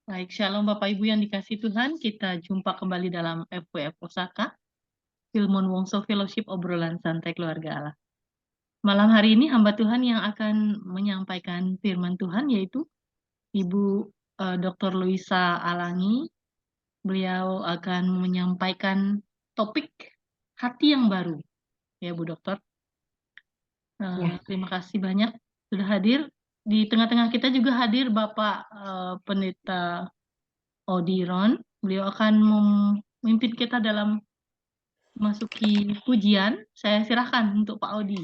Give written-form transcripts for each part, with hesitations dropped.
Baik, shalom Bapak Ibu yang dikasihi Tuhan, kita jumpa kembali dalam FWF Osaka, Filmon Wongso Fellowship Obrolan Santai Keluarga Allah. Malam hari ini hamba Tuhan yang akan menyampaikan firman Tuhan yaitu Ibu Dr. Luisa Alangi. Beliau akan menyampaikan topik hati yang baru. Ya Bu Dokter. Terima kasih banyak sudah hadir. Di tengah-tengah kita juga hadir Bapak Pendeta Odiron. Beliau akan memimpin kita dalam memasuki pujian. Saya silakan untuk Pak Odi.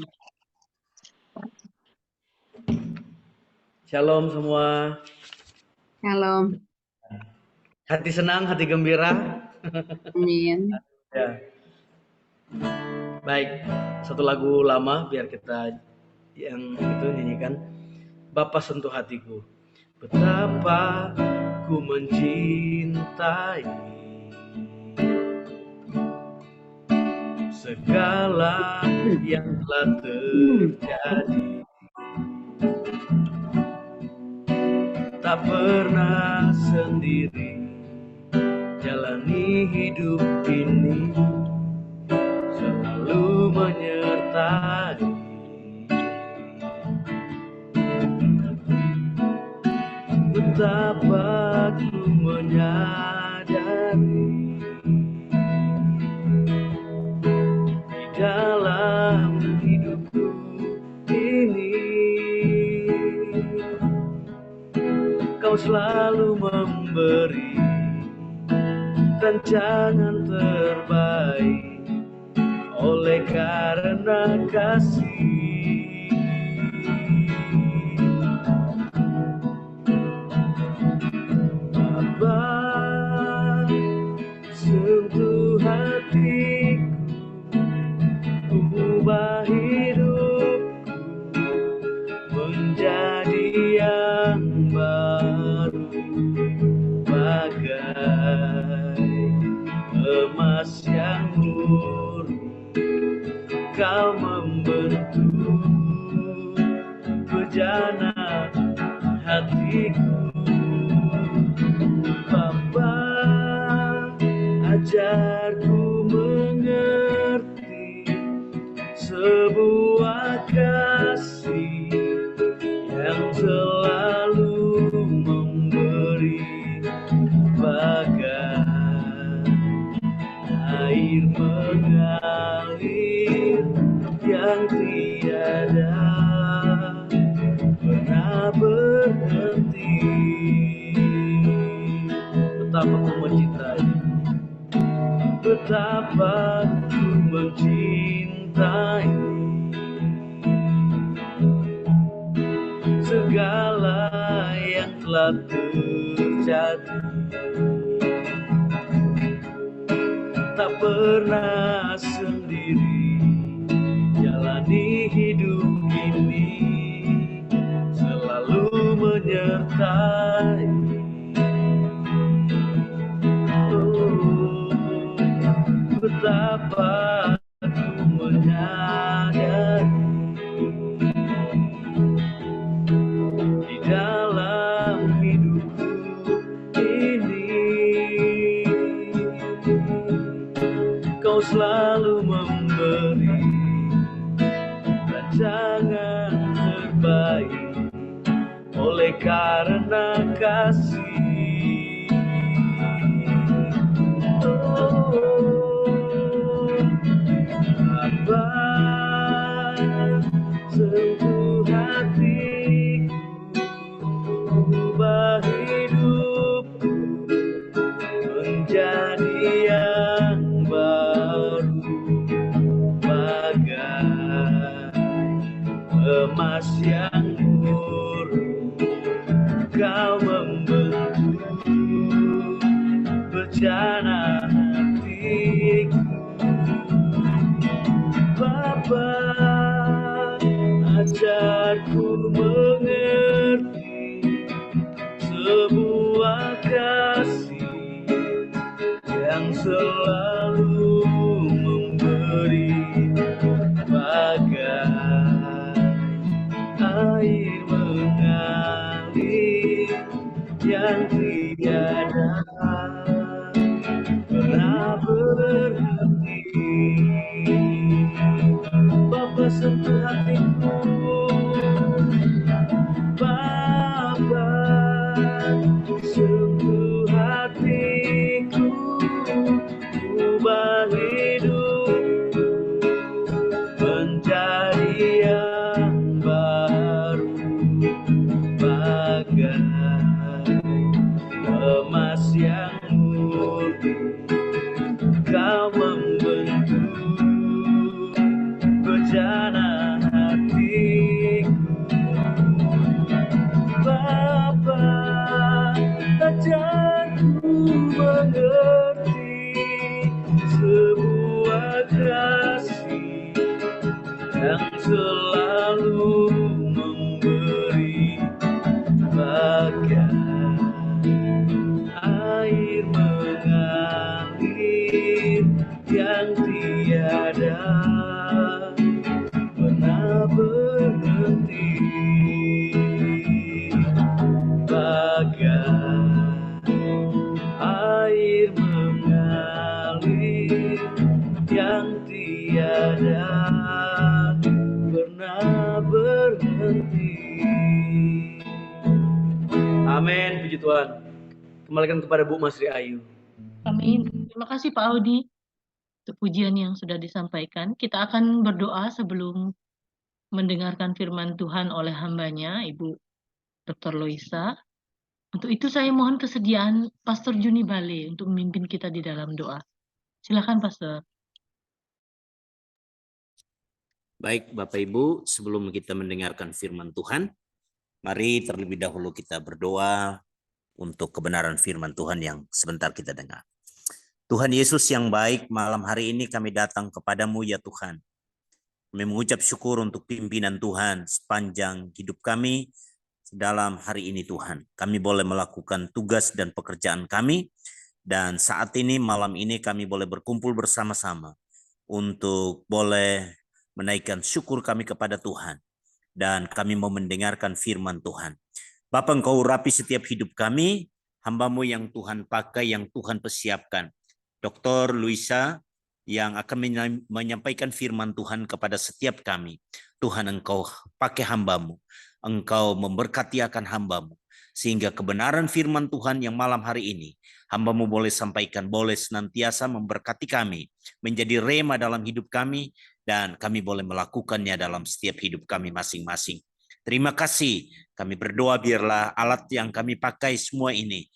Shalom semua. Shalom. Hati senang, hati gembira. Amin. Ya. Baik, satu lagu lama biar kita yang itu nyanyikan. Bapa sentuh hatiku, betapa ku mencintai segala yang telah terjadi. Tak pernah sendiri jalani hidup ini, selalu menyertai. Betapa ku menyadari di dalam hidupku ini Kau selalu memberi rancangan terbaik oleh karena kasih. Bapa, sentuh hatiku, ubah hidupku menjadi yang baru, bagai emas yang murni. Kau membentuk bejana hatiku. Bapa, ajarku mengerti sebuah kasih yang selalu memberi, bagai air mengalir yang tiada pernah berhenti. Betapa ku mencintai, betapa ku mencintai segala yang telah terjadi. Tak pernah sendiri jalani hidup ini, selalu menyertai. Betapa ku menyadari di dalam hidupku ini Kau selalu memberi rancangan terbaik oleh karena kasih. Sentuh hatiku, ubah hidupku menjadi yang baru, bagai emas yang murni. Kau membentuk bejana hati. yang tiada pernah berhenti. Bapa sentuh hatiku, Bapa sentuh hatiku, ubah hidupku menjadi yang baru, bagai emas yang murni. Kau membentuk bejana hatiku, Bapa, ajarku mengerti sebuah kasih yang selalu memberi, bagai air mengalir yang tiada pernah berhenti, bagai air mengalir yang tiada pernah berhenti. Amin, puji Tuhan. Kembalikan kepada Bu Masri Ayu. Amin. Terima kasih Pak Audi untuk pujian yang sudah disampaikan. Kita akan berdoa sebelum mendengarkan firman Tuhan oleh hambanya, Ibu Dr. Loisa. Untuk itu saya mohon kesediaan Pastor Juni Bale untuk memimpin kita di dalam doa. Silakan Pastor. Baik Bapak Ibu, sebelum kita mendengarkan firman Tuhan, mari terlebih dahulu kita berdoa untuk kebenaran firman Tuhan yang sebentar kita dengar. Tuhan Yesus yang baik, malam hari ini kami datang kepadamu ya Tuhan. Kami mengucap syukur untuk pimpinan Tuhan sepanjang hidup kami dalam hari ini Tuhan. Kami boleh melakukan tugas dan pekerjaan kami, dan saat ini malam ini kami boleh berkumpul bersama-sama untuk boleh menaikkan syukur kami kepada Tuhan. Dan kami mau mendengarkan firman Tuhan. Bapa, Engkau urapi setiap hidup kami, hamba-Mu yang Tuhan pakai, yang Tuhan persiapkan. Dr. Luisa yang akan menyampaikan firman Tuhan kepada setiap kami. Tuhan, Engkau pakai hamba-Mu. Engkau memberkati akan hamba-Mu. Sehingga kebenaran firman Tuhan yang malam hari ini, hamba-Mu boleh sampaikan, boleh senantiasa memberkati kami, menjadi rema dalam hidup kami, dan kami boleh melakukannya dalam setiap hidup kami masing-masing. Terima kasih. Kami berdoa biarlah alat yang kami pakai semua ini,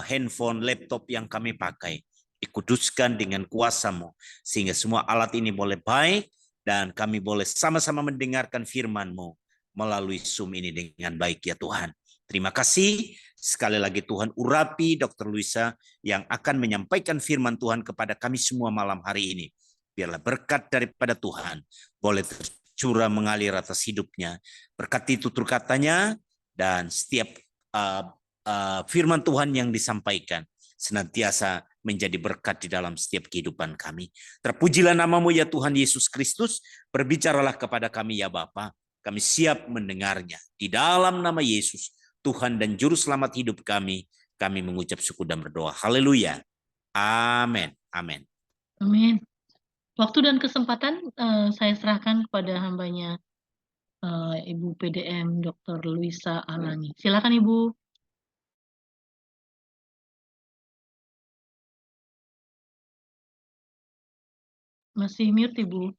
handphone, laptop yang kami pakai, dikuduskan dengan kuasa-Mu, sehingga semua alat ini boleh baik, dan kami boleh sama-sama mendengarkan firman-Mu melalui Zoom ini dengan baik ya Tuhan. Terima kasih. Sekali lagi Tuhan urapi Dr. Luisa yang akan menyampaikan firman Tuhan kepada kami semua malam hari ini. Biarlah berkat daripada Tuhan boleh tercurah mengalir atas hidupnya. Berkati tutur katanya dan setiap firman Tuhan yang disampaikan senantiasa menjadi berkat di dalam setiap kehidupan kami. Terpujilah nama-Mu ya Tuhan Yesus Kristus. Berbicaralah kepada kami ya Bapa. Kami siap mendengarnya. Di dalam nama Yesus, Tuhan dan Juru Selamat hidup kami mengucap syukur dan berdoa. Haleluya. Amin. Amin. Amin. Waktu dan kesempatan saya serahkan kepada hambanya Ibu PDM Dr. Luisa Alani. Silakan Ibu. Masih mute Ibu.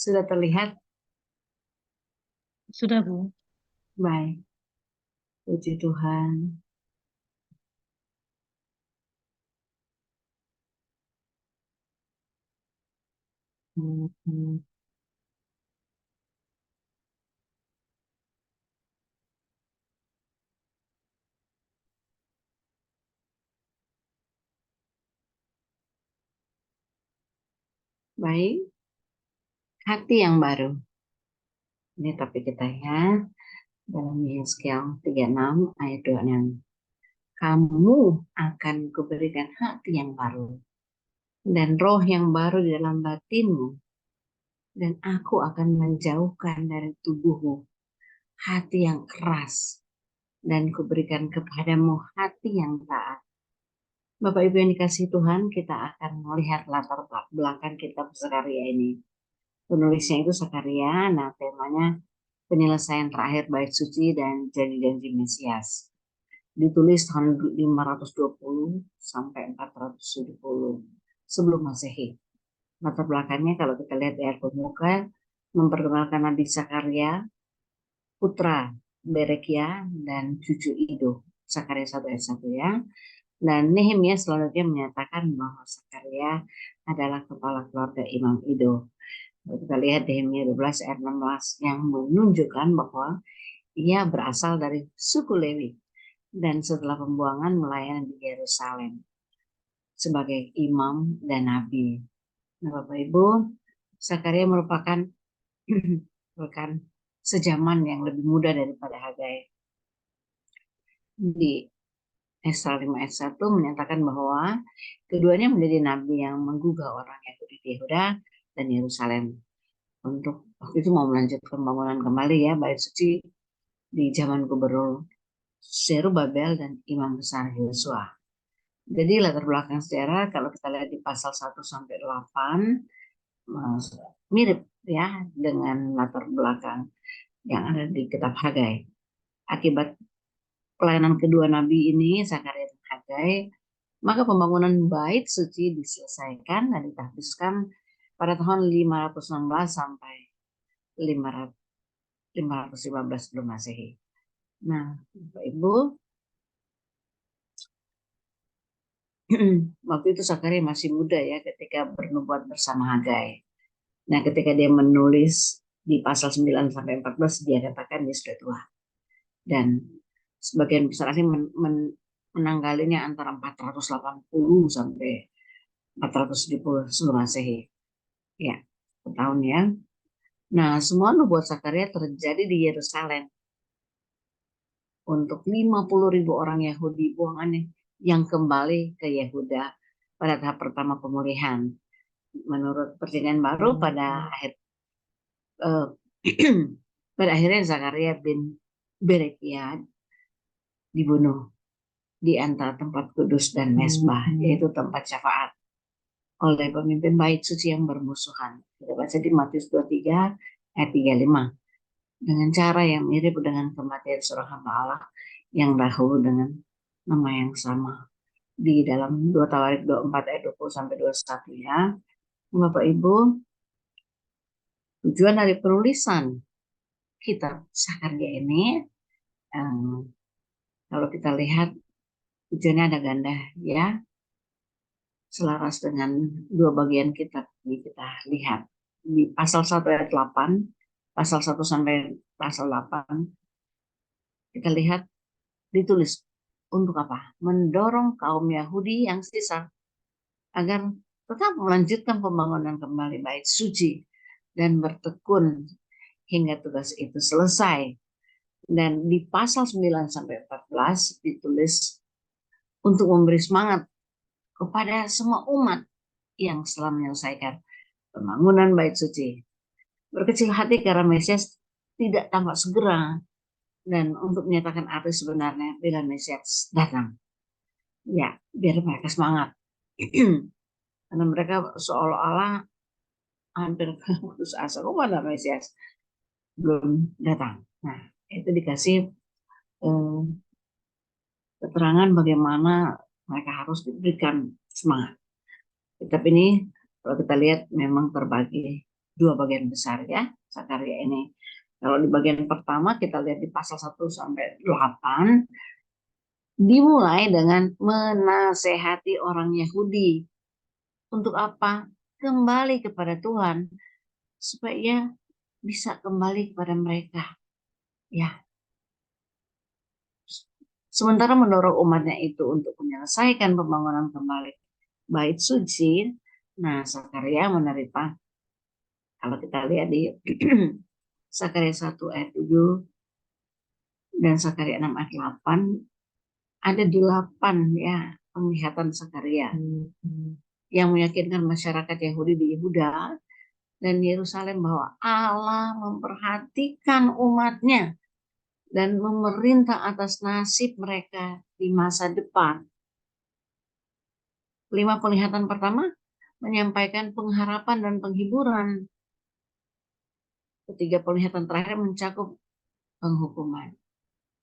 Sudah terlihat? Sudah Bu. Baik. Puji Tuhan. Baik. Hati yang baru. Ini topik kita ya. dalam Yesaya 36 ayat 26. Kamu akan kuberikan hati yang baru dan roh yang baru di dalam batinmu, dan aku akan menjauhkan dari tubuhmu hati yang keras dan kuberikan kepadamu hati yang taat. Bapak Ibu yang dikasihi Tuhan, kita akan melihat latar belakang kitab Zakaria ini. Penulisnya itu Zakaria, nah temanya penyelesaian terakhir bait suci dan janji-janji Mesias. Ditulis tahun 520 sampai 470 sebelum Masehi. Latar belakangnya kalau kita lihat di ayat pembuka, memperkenalkan Nabi Zakaria, putra Berekia dan cucu Ido. Zakaria 1 ayat 1 ya. Dan Nehemia selanjutnya menyatakan bahwa Zakaria adalah kepala keluarga Imam Ido. Kita lihat Nehemia 12 ayat 16 yang menunjukkan bahwa ia berasal dari suku Lewi dan setelah pembuangan melayani di Yerusalem sebagai imam dan nabi. Nah, Bapak Ibu, Zakaria merupakan sejaman yang lebih muda daripada Hagai. Di Esra 5 ayat 1 menyatakan bahwa keduanya menjadi nabi yang menggugah orang Yahudi di Yehuda dan Yerusalem untuk waktu itu mau melanjutkan pembangunan kembali ya bait suci di zaman gubernur Zerubabel dan imam besar Yosua. Jadi latar belakang sejarah kalau kita lihat di pasal 1 sampai 8 mirip ya dengan latar belakang yang ada di kitab Hagai. Akibat pelayanan kedua nabi ini, Zakaria dan Hagai, maka pembangunan bait suci diselesaikan dan ditahbiskan pada tahun 516 sampai 515 sebelum Masehi. Nah, Bapak Ibu, waktu itu Zakaria masih muda ya ketika bernubuat bersama Hagai. Nah, ketika dia menulis di pasal 9 sampai 14 dia katakan dia sudah tua. Dan sebagian besar asli menanggalinya antara 480 sampai 470 sebelum Masehi. Ya, tahun ya. Nah, semua nubuat Zakaria terjadi di Yerusalem. Untuk 50.000 orang Yahudi buangannya yang kembali ke Yehuda pada tahap pertama pemulihan. Menurut perjanjian baru pada akhirnya Zakaria bin Berekia dibunuh di antara tempat kudus dan mesbah, yaitu tempat syafaat, oleh pemimpin bait suci yang bermusuhan. Kita baca di Matius 23 ayat 35 dengan cara yang mirip dengan kematian seorang hamba Allah yang dahulu dengan nama yang sama di dalam 2 Tawarik 24 ayat 20 sampai 21 ya. Bapak Ibu, tujuan dari penulisan kitab Zakaria ini kalau kita lihat tujuannya ada ganda ya, selaras dengan dua bagian kitab yang kita lihat di pasal 1 ayat 8, pasal 1 sampai pasal 8 kita lihat ditulis untuk apa? Mendorong kaum Yahudi yang sisa agar tetap melanjutkan pembangunan kembali bait suci dan bertekun hingga tugas itu selesai. Dan di pasal 9 sampai 14 ditulis untuk memberi semangat kepada semua umat yang setelah menyelesaikan pembangunan bait suci. Berkecil hati karena Mesias tidak tampak segera dan untuk menyatakan arti sebenarnya bila Mesias datang. Ya, biar mereka semangat. Karena mereka seolah-olah hampir putus asa, mana Mesias belum datang. Nah, itu dikasih keterangan bagaimana mereka harus diberikan semangat. Kitab ini kalau kita lihat memang terbagi dua bagian besar ya, Zakaria ini. Kalau di bagian pertama kita lihat di pasal 1 sampai 8 dimulai dengan menasehati orang Yahudi untuk apa? Kembali kepada Tuhan supaya bisa kembali kepada mereka. Ya. Sementara mendorong umatnya itu untuk menyelesaikan pembangunan kembali bait suci, nah Zakaria menerima, kalau kita lihat di Zakaria 1 ayat 7 dan Zakaria 6 ayat 8, ada 8 ya penglihatan Zakaria yang meyakinkan masyarakat Yahudi di Yehuda dan Yerusalem bahwa Allah memperhatikan umatnya dan memerintah atas nasib mereka di masa depan. 5 penglihatan pertama menyampaikan pengharapan dan penghiburan. Ketiga penglihatan terakhir mencakup penghukuman.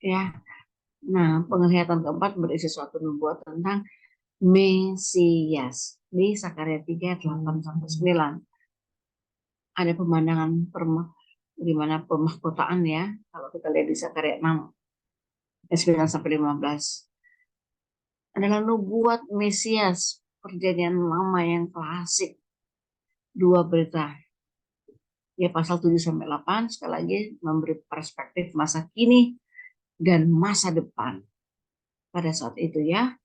Ya. Nah, penglihatan keempat berisi suatu nubuat tentang Mesias. Di Zakaria 3 ayat 8-9. Ada pemandangan di mana pemahkotaan ya. Kalau kita lihat di Zakaria 6 ayat 9-15. Adalah nubuat Mesias, perjanjian lama yang klasik. 2 berita. Ya, pasal 7-8 sekali lagi memberi perspektif masa kini dan masa depan. Pada saat itu ya,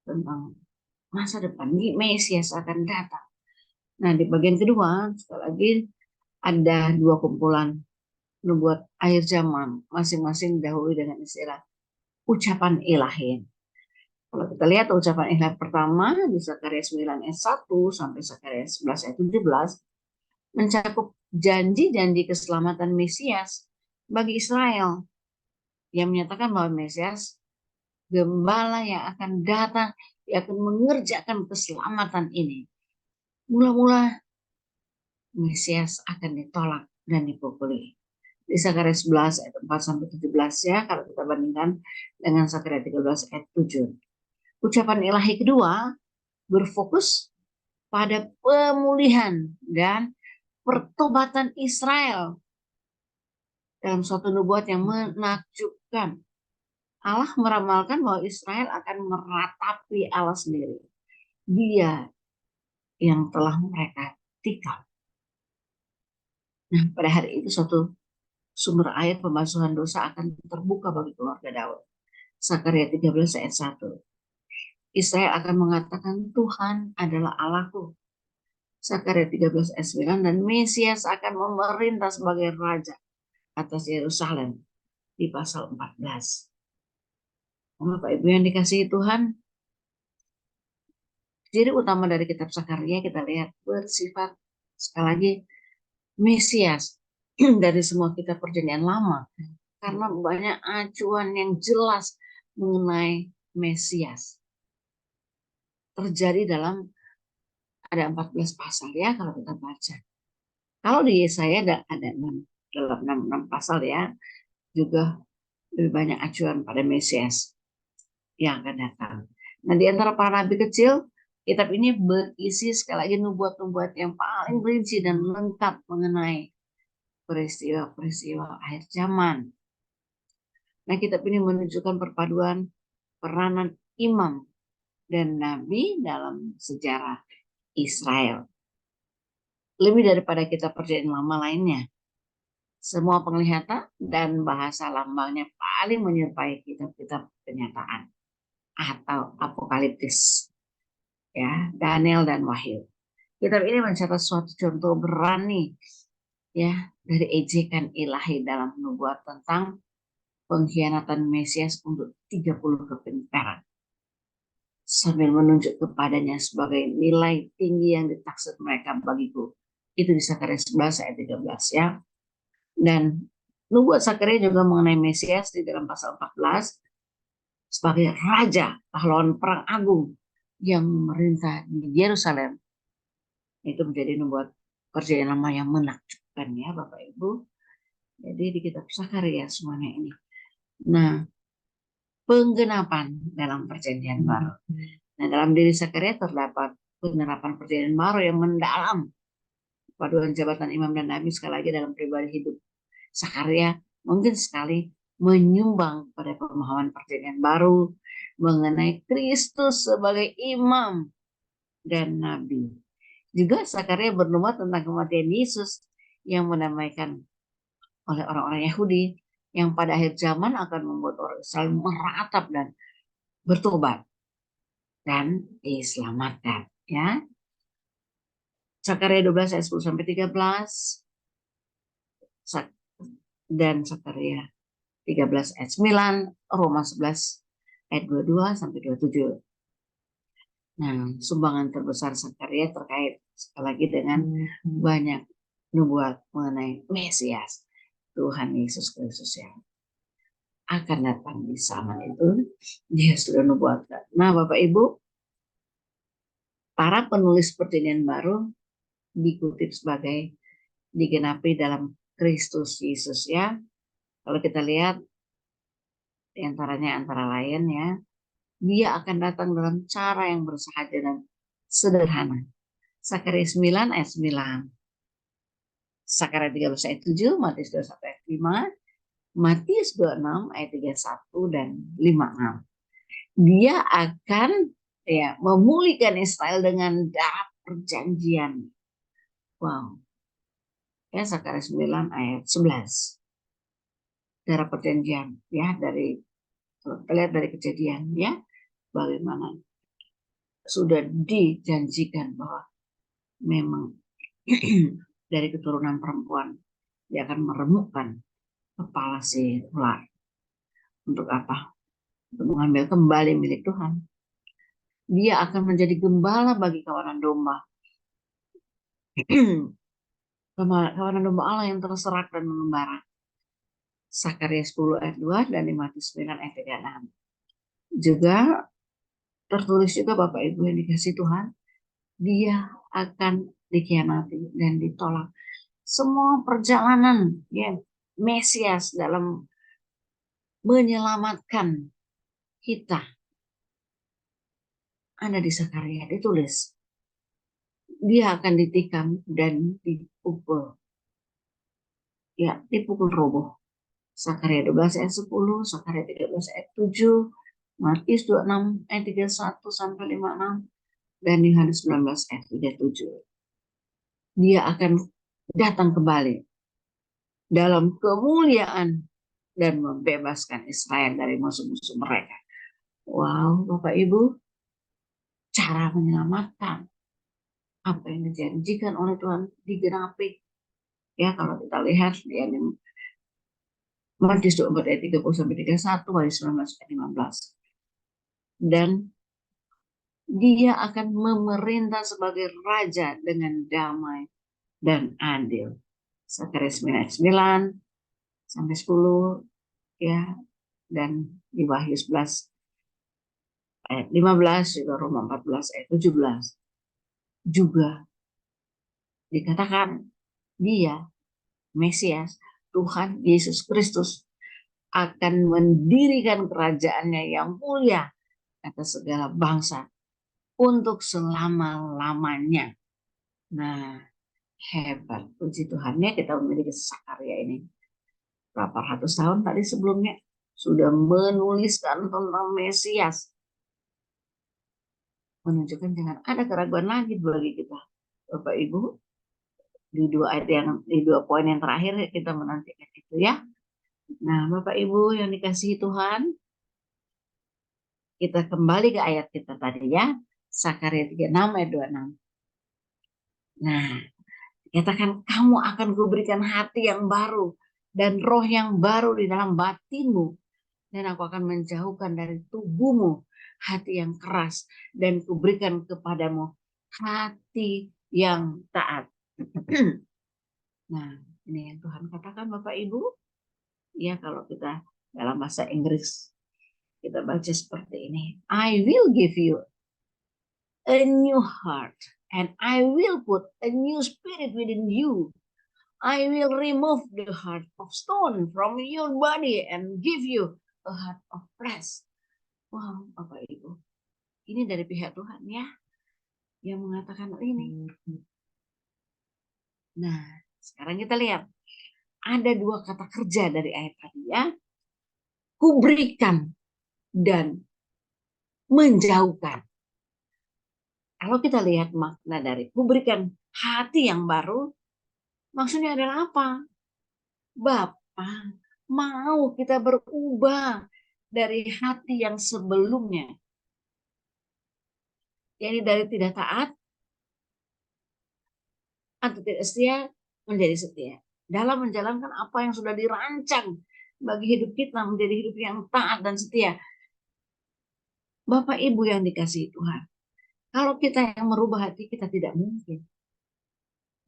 tentang masa depan, Mesias akan datang. Nah, di bagian kedua, sekali lagi ada 2 kumpulan nubuat akhir zaman, masing-masing dahulu dengan istilah ucapan ilahi. Kalau kita lihat ucapan ilahi pertama di Zakaria 9 ayat 1 sampai Zakaria 11 ayat 17 mencakup janji-janji keselamatan Mesias bagi Israel yang menyatakan bahwa Mesias gembala yang akan datang, yang akan mengerjakan keselamatan ini. Mula-mula Mesias akan ditolak dan dipukuli. Di Zakaria 11 ayat 4-17 ya, kalau kita bandingkan dengan Zakaria 13 ayat 7. Ucapan ilahi kedua berfokus pada pemulihan dan pertobatan Israel dalam suatu nubuat yang menakjubkan. Allah meramalkan bahwa Israel akan meratapi Allah sendiri. Dia yang telah mereka tikam. Nah, pada hari itu suatu sumber air pembasuhan dosa akan terbuka bagi keluarga Daud. Zakaria 13 ayat 1. Israel akan mengatakan Tuhan adalah Allahku. Zakaria 13 ayat 9. Dan Mesias akan memerintah sebagai raja atas Yerusalem di pasal 14. Bapak Ibu yang dikasihi Tuhan, ciri utama dari kitab Zakaria kita lihat bersifat sekali lagi Mesias dari semua kitab perjanjian lama, karena banyak acuan yang jelas mengenai Mesias. Terjadi dalam ada 14 pasal ya kalau kita baca. Kalau di Yesaya ada 6 pasal ya, juga lebih banyak acuan pada Mesias yang akan datang. Nah, di antara para nabi kecil, kitab ini berisi sekali lagi nubuat-nubuat yang paling rinci dan lengkap mengenai peristiwa-peristiwa akhir zaman. Nah, kitab ini menunjukkan perpaduan peranan imam dan nabi dalam sejarah Israel. Lebih daripada kitab perjanjian lama lainnya. Semua penglihatan dan bahasa lambangnya paling menyerupai kitab-kitab kenyataan atau apokaliptis. Ya, Daniel dan Wahyu. Kitab ini mencatat suatu contoh berani ya dari ejekan ilahi dalam nubuat tentang pengkhianatan Mesias untuk 30 keping perak, sambil menunjuk kepadanya sebagai nilai tinggi yang ditaksir mereka bagiku. Itu di Zakaria 11 ayat 13 ya. Dan nubuat Zakaria juga mengenai Mesias di dalam pasal 14 sebagai raja pahlawan perang agung yang memerintah di Yerusalem. Itu menjadi nubuat perjanjian lama yang menakjubkan ya Bapak Ibu. Jadi di kitab Zakaria semuanya ini. Nah, penggenapan dalam perjanjian baru. Nah, dalam diri Zakaria terdapat penerapan perjanjian baru yang mendalam. Paduan jabatan imam dan nabi sekali lagi dalam pribadi hidup Zakaria mungkin sekali menyumbang pada pemahaman perjanjian baru mengenai Kristus sebagai imam dan nabi. Juga Zakaria bernubuat tentang kematian Yesus yang mendamaikan oleh orang-orang Yahudi yang pada akhir zaman akan membuat orang Israel meratap dan bertobat dan diselamatkan ya. Zakaria 12 ayat 10-13 dan Zakaria 13 ayat 9, Roma 11 ayat 22 sampai 27. Nah, sumbangan terbesar Zakaria terkait sekali lagi dengan banyak nubuat mengenai Mesias, Tuhan Yesus Kristus yang akan datang di zaman itu. Dia sudah nubuatkan. Nah, Bapak Ibu, para penulis perjanjian baru dikutip sebagai digenapi dalam Kristus Yesus ya. Kalau kita lihat di antaranya antara lain ya, dia akan datang dalam cara yang bersahaja dan sederhana. Zakaria 9 ayat 9. Zakaria 13 ayat 7, Matius 21 ayat 5, Matius 26 ayat 31 dan 56. Dia akan ya memulihkan Israel dengan darah perjanjian. Wow. Ya, Zakaria 9 ayat 11. Darah perjanjian ya, dari kita lihat dari kejadian ya, bagaimana sudah dijanjikan bahwa memang dari keturunan perempuan dia akan meremukkan kepala si ular. Untuk apa? Untuk mengambil kembali milik Tuhan. Dia akan menjadi gembala bagi kawanan domba. Kawanan domba Allah yang terserak dan mengembara. Zakaria 10 ayat 2 dan Matius 9 ayat 36. Juga tertulis juga Bapak Ibu yang dikasih Tuhan, dia akan dikhianati dan ditolak. Semua perjalanan ya Mesias dalam menyelamatkan kita ada di Zakaria, ditulis. Dia akan ditikam dan dipukul. Ya, dipukul roboh. Zakaria 12 ayat 10, Zakaria 13 ayat 7, Matius 26 ayat 31 sampai 56, dan Yohanes 19 ayat 37. Dia akan datang kembali dalam kemuliaan dan membebaskan Israel dari musuh-musuh mereka. Wow, Bapak Ibu, cara menyelamatkan apa yang dijanjikan oleh Tuhan digenapi. Ya, kalau kita lihat ya, Matius 24 ayat 30 sampai 31, Matius 19 ayat 15. Dan dia akan memerintah sebagai raja dengan damai dan adil. Zakaria 9 ayat 9 sampai 10 ya, dan di Wahyu 11 ayat 15, juga Roma 14 ayat 17 juga dikatakan dia Mesias, Tuhan Yesus Kristus akan mendirikan kerajaannya yang mulia atas segala bangsa untuk selama-lamanya. Nah, hebat, puji Tuhannya kita memiliki Zakaria ini. Berapa ratus tahun tadi sebelumnya sudah menuliskan tentang Mesias. Menunjukkan jangan ada keraguan lagi bagi kita. Bapak Ibu, di dua poin yang terakhir kita menantikan itu ya. Nah, Bapak Ibu yang dikasihi Tuhan, kita kembali ke ayat kita tadi ya. Zakaria 36 ayat 26. Nah, katakan kamu akan kuberikan hati yang baru dan roh yang baru di dalam batinmu, dan aku akan menjauhkan dari tubuhmu hati yang keras dan kuberikan kepadamu hati yang taat. Nah, ini yang Tuhan katakan Bapak Ibu. Ya, kalau kita dalam bahasa Inggris kita baca seperti ini. I will give you a new heart and I will put a new spirit within you. I will remove the heart of stone from your body and give you a heart of flesh. Wow, Bapak Ibu. Ini dari pihak Tuhan ya, yang mengatakan ini. Nah, sekarang kita lihat. Ada dua kata kerja dari ayat tadi ya. Kuberikan dan menjauhkan. Kalau kita lihat makna dari kuberikan hati yang baru, maksudnya adalah apa? Bapa mau kita berubah dari hati yang sebelumnya. Jadi dari tidak taat atau tidak setia menjadi setia. Dalam menjalankan apa yang sudah dirancang bagi hidup kita menjadi hidup yang taat dan setia. Bapak Ibu yang dikasihi Tuhan, kalau kita yang merubah hati kita tidak mungkin.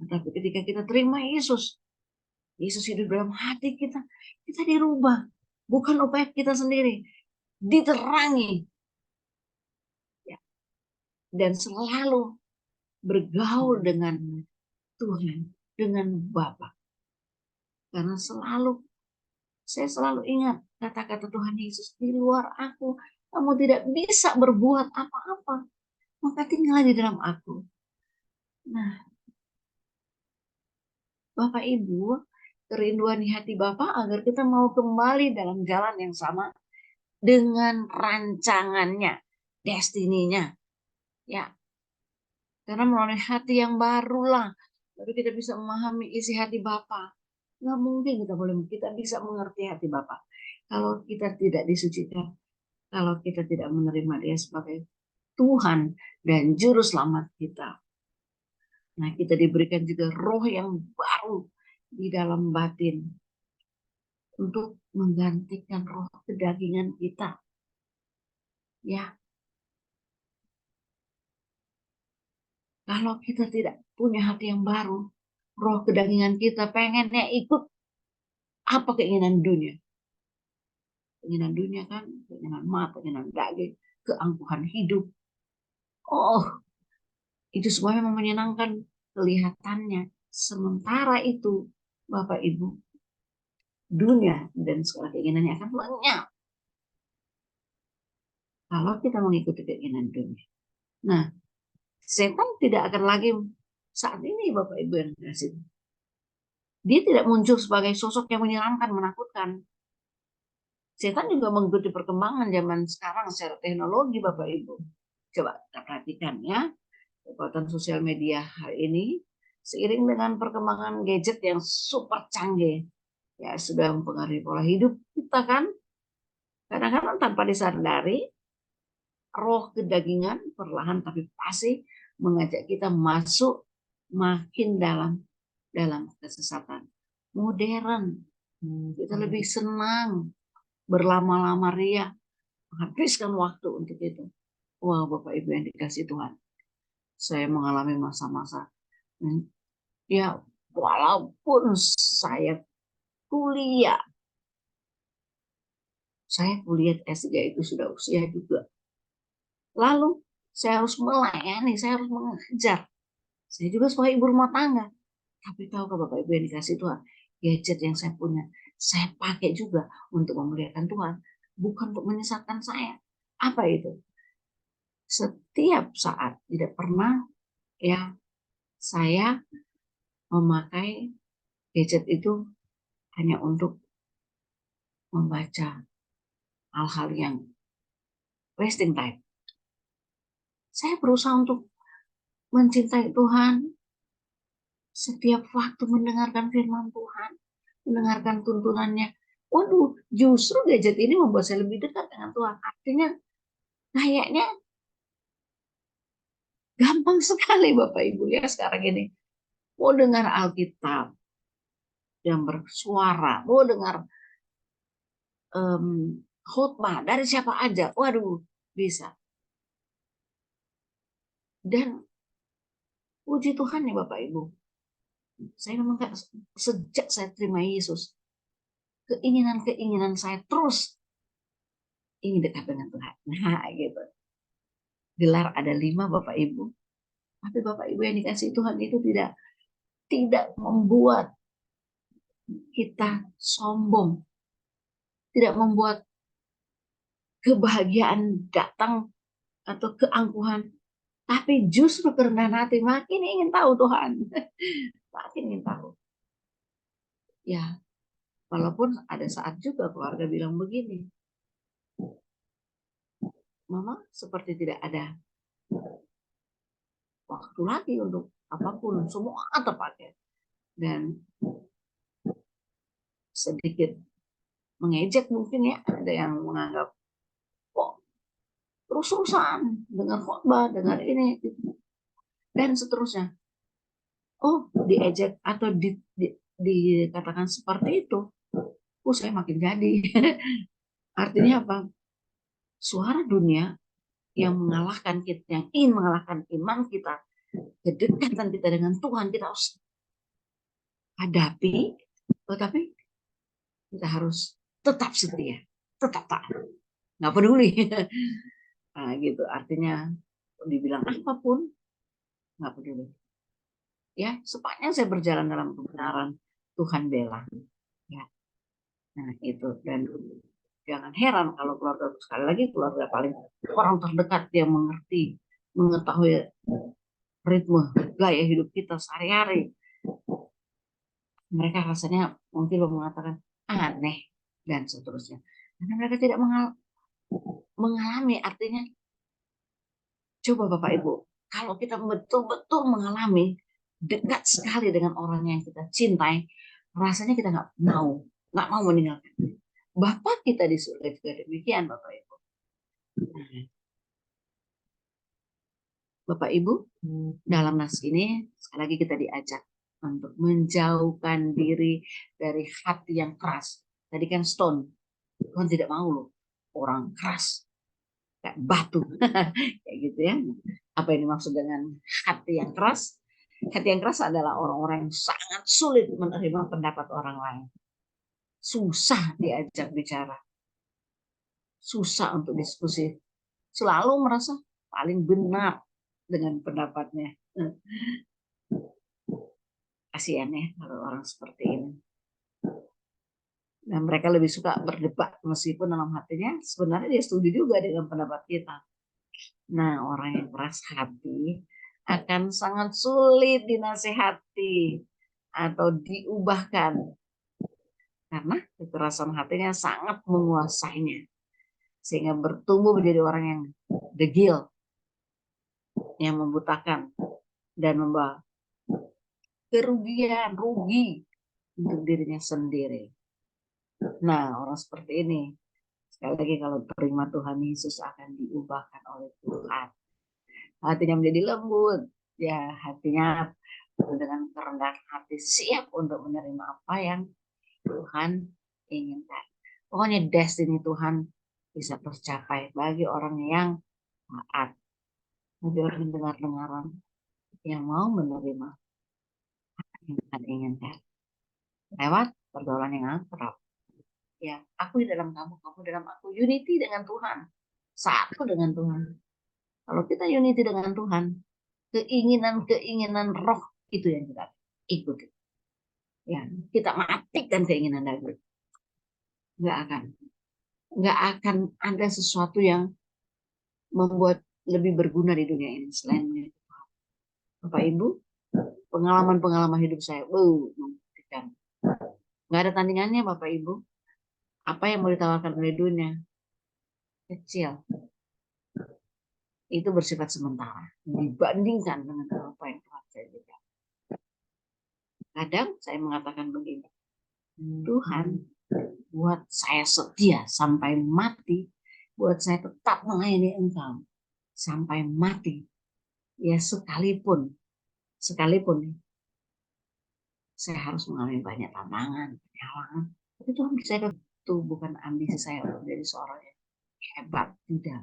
Tetapi ketika kita terima Yesus, Yesus hidup dalam hati kita, kita dirubah. Bukan upaya kita sendiri, diterangi. Ya. Dan selalu bergaul dengan Tuhan, dengan Bapa. Karena saya selalu ingat kata-kata Tuhan Yesus, di luar aku, kamu tidak bisa berbuat apa-apa. Maka tinggal di dalam aku. Nah, Bapak Ibu, kerinduan di hati Bapak agar kita mau kembali dalam jalan yang sama dengan rancangannya, destininya. Ya, karena melalui hati yang barulah baru kita bisa memahami isi hati Bapa. Nggak mungkin kita bisa mengerti hati Bapa kalau kita tidak disucikan, kalau kita tidak menerima Dia sebagai Tuhan dan Juru Selamat kita. Nah, kita diberikan juga roh yang baru di dalam batin untuk menggantikan roh kedagingan kita. Ya, kalau kita tidak punya hati yang baru, roh kedagingan kita pengennya ikut apa keinginan dunia. Keinginan dunia kan, keinginan mata, keinginan daging, keangkuhan hidup. Oh, itu semuanya menyenangkan kelihatannya. Sementara itu, Bapak Ibu, dunia dan segala keinginannya akan lenyap kalau kita mengikuti keinginan dunia. Nah, setan tidak akan lagi saat ini, Bapak Ibu yang dikasihi. Dia tidak muncul sebagai sosok yang menyeramkan, menakutkan. Setan juga mengikuti perkembangan zaman sekarang secara teknologi, Bapak Ibu. Coba kita perhatikan ya, kekuatan sosial media hari ini seiring dengan perkembangan gadget yang super canggih, ya sudah mempengaruhi pola hidup kita kan. Kadang-kadang tanpa disadari, roh kedagingan perlahan tapi pasti mengajak kita masuk makin dalam kesesatan modern. Kita lebih senang berlama-lama ria, menghabiskan waktu untuk itu. Wah, Bapak Ibu yang dikasih Tuhan, saya mengalami masa-masa ya, walaupun saya kuliah S3 itu sudah usia juga. Lalu saya harus melayani, saya harus mengajar. Saya juga sebagai ibu rumah tangga. Tapi tahukah Bapak Ibu yang dikasih Tuhan, gadget yang saya punya, saya pakai juga untuk memuliakan Tuhan, bukan untuk menyesatkan saya. Apa itu? Setiap saat, tidak pernah ya saya memakai gadget itu hanya untuk membaca hal-hal yang wasting time. Saya berusaha untuk mencintai Tuhan, setiap waktu mendengarkan firman Tuhan, mendengarkan tuntunannya. Waduh, justru gadget ini membuat saya lebih dekat dengan Tuhan. Artinya kayaknya gampang sekali Bapak Ibu ya sekarang ini. Mau dengar Alkitab yang bersuara, mau dengar khotbah dari siapa aja, waduh bisa. Dan puji Tuhan ya Bapak Ibu, saya memang sejak saya terima Yesus, keinginan saya terus ingin dekat dengan Tuhan. Nah gitu. Gelar ada 5 Bapak Ibu. Tapi Bapak Ibu yang dikasih Tuhan itu tidak membuat kita sombong. Tidak membuat kebahagiaan datang atau keangkuhan. Tapi justru kerendahan hati makin ingin tahu Tuhan. Makin ingin tahu. Ya, walaupun ada saat juga keluarga bilang begini. Mama seperti tidak ada waktu lagi untuk apapun. Semua terpakai. Dan sedikit mengejek mungkin ya. Ada yang menganggap, kok terus-terusan dengan khotbah, dengan ini. Dan seterusnya. Oh, diejek atau dikatakan seperti itu. saya makin jadi. Artinya apa? Suara dunia yang mengalahkan kita, yang ingin mengalahkan iman kita, kedekatan kita dengan Tuhan, kita harus hadapi, tetapi kita harus tetap setia, tetap taat, nggak peduli. Nah, gitu. Artinya dibilang apapun nggak peduli. Ya, sepanjang saya berjalan dalam kebenaran, Tuhan bela. Ya, nah itu. Dan jangan heran kalau keluarga, sekali lagi keluarga paling orang terdekat dia mengerti, mengetahui ritme gaya hidup kita sehari-hari. Mereka rasanya mungkin mengatakan aneh dan seterusnya. Karena mereka tidak mengalami, artinya coba Bapak Ibu, kalau kita betul-betul mengalami dekat sekali dengan orang yang kita cintai, rasanya kita nggak mau meninggalkan. Bapak kita di surga juga demikian, Bapak Ibu. Bapak Ibu, dalam nas ini sekali lagi kita diajak untuk menjauhkan diri dari hati yang keras. Tadi kan stone, Tuhan tidak mau loh orang keras kayak batu, kayak gitu ya. Apa yang dimaksud dengan hati yang keras? Hati yang keras adalah orang-orang yang sangat sulit menerima pendapat orang lain, susah diajak bicara, susah untuk diskusi, selalu merasa paling benar dengan pendapatnya. Kasihan ya kalau orang seperti ini. Dan mereka lebih suka berdebat meskipun dalam hatinya sebenarnya dia setuju juga dengan pendapat kita. Nah, orang yang keras hati akan sangat sulit dinasehati atau diubahkan karena kekerasan hatinya sangat menguasainya sehingga bertumbuh menjadi orang yang degil, yang membutakan dan membawa kerugian, rugi untuk dirinya sendiri. Nah, orang seperti ini sekali lagi kalau terima Tuhan Yesus akan diubahkan oleh Tuhan. Hatinya menjadi lembut, ya hatinya dengan kerendahan hati siap untuk menerima apa yang Tuhan inginkan. Pokoknya destiny Tuhan bisa tercapai bagi orang yang taat, bagi orang yang dengar-dengaran, yang mau menerima apa yang Tuhan inginkan lewat pergaulan yang akrab. Ya, aku di dalam kamu, kamu dalam aku, unity dengan Tuhan, satu dengan Tuhan. Kalau kita unity dengan Tuhan, keinginan-keinginan roh itu yang kita ikuti. Ya, kita matikan keinginan daging. Nggak akan ada sesuatu yang membuat lebih berguna di dunia ini selain itu. Bapak Ibu, pengalaman-pengalaman hidup saya, membuktikan. Nggak ada tandingannya Bapak Ibu. Apa yang mau ditawarkan oleh dunia kecil. Itu bersifat sementara dibandingkan dengan apa yang Tuhan janjikan. Kadang saya mengatakan begini, Tuhan buat saya setia sampai mati, buat saya tetap melayani Engkau sampai mati. Ya sekalipun saya harus mengalami banyak tantangan, halangan. Tapi Tuhan bisa itu bukan ambisi saya untuk menjadi seorang yang hebat, tidak.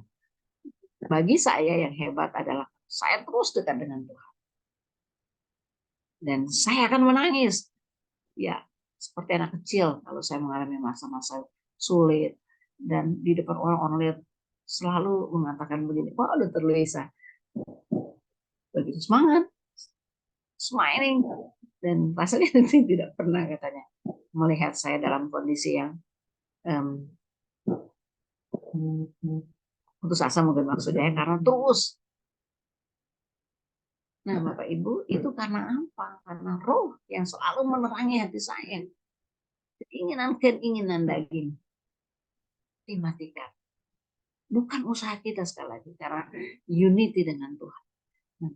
Bagi saya yang hebat adalah saya terus dekat dengan Tuhan. Dan saya akan menangis. Ya, seperti anak kecil kalau saya mengalami masa-masa sulit dan di depan orang-orang lihat selalu mengatakan begini, wah udah terluisa. Begitu semangat, smiling, dan rasanya tidak pernah katanya melihat saya dalam kondisi yang putus asa mungkin maksudnya karena terus. Nah Bapak Ibu itu karena apa? Karena roh yang selalu menerangi hati saya. Keinginan daging dimatikan. Bukan usaha kita sekali lagi karena unity dengan Tuhan.